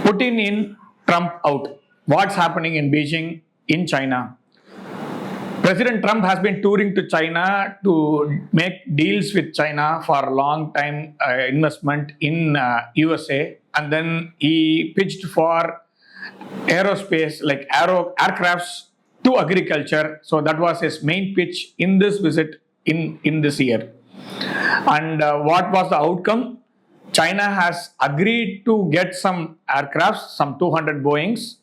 Putin in, Trump out. What's happening in Beijing, in China? President Trump has been touring to China to make deals with China for a long time investment in USA, and then he pitched for aerospace like aircrafts to agriculture. So that was his main pitch in this visit in this year. And what was the outcome? China has agreed to get some aircrafts, some 200 Boeings,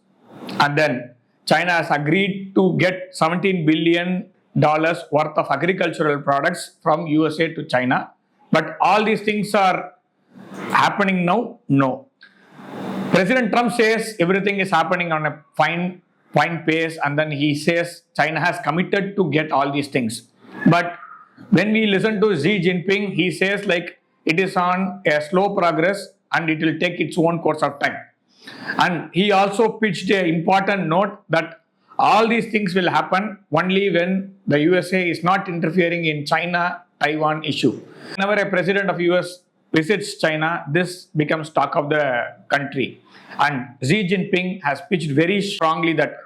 and then China has agreed to get $17 billion worth of agricultural products from USA to China. But all these things are happening now? No. President Trump says everything is happening on a fine pace, and then he says China has committed to get all these things. But when we listen to Xi Jinping, he says like it is on a slow progress and it will take its own course of time. And he also pitched an important note that all these things will happen only when the USA is not interfering in China-Taiwan issue. Whenever a president of US visits China, this becomes talk of the country. And Xi Jinping has pitched very strongly that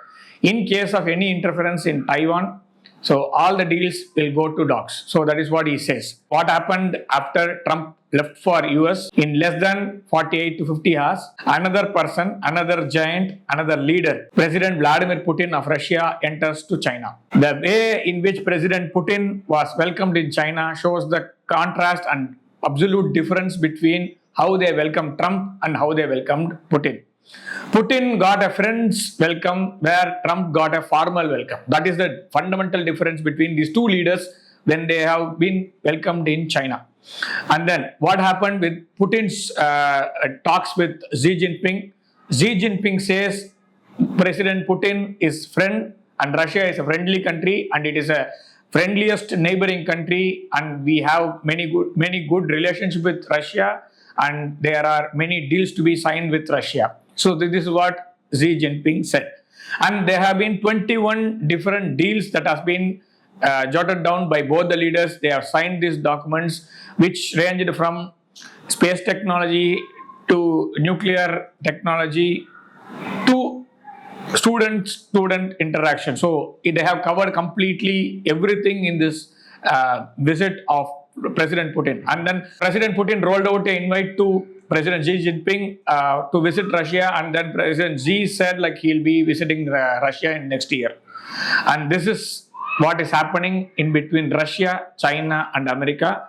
in case of any interference in Taiwan, so all the deals will go to dogs. So that is what he says. What happened after Trump left for US? In less than 48 to 50 hours, another person, another giant, another leader, President Vladimir Putin of Russia enters to China. The way in which President Putin was welcomed in China shows the contrast and absolute difference between how they welcomed Trump and how they welcomed Putin. Putin got a friend's welcome where Trump got a formal welcome. That is the fundamental difference between these two leaders when they have been welcomed in China. And then what happened with Putin's talks with Xi Jinping? Xi Jinping says President Putin is friend and Russia is a friendly country and it is a friendliest neighboring country, and we have many good relationship with Russia, and there are many deals to be signed with Russia. So this is what Xi Jinping said. And there have been 21 different deals that have been jotted down by both the leaders. They have signed these documents which ranged from space technology to nuclear technology to student interaction. So they have covered completely everything in this visit of President Putin. And then President Putin rolled out an invite to President Xi Jinping to visit Russia, and then President Xi said like he'll be visiting Russia in next year. And this is what is happening in between Russia, China and America.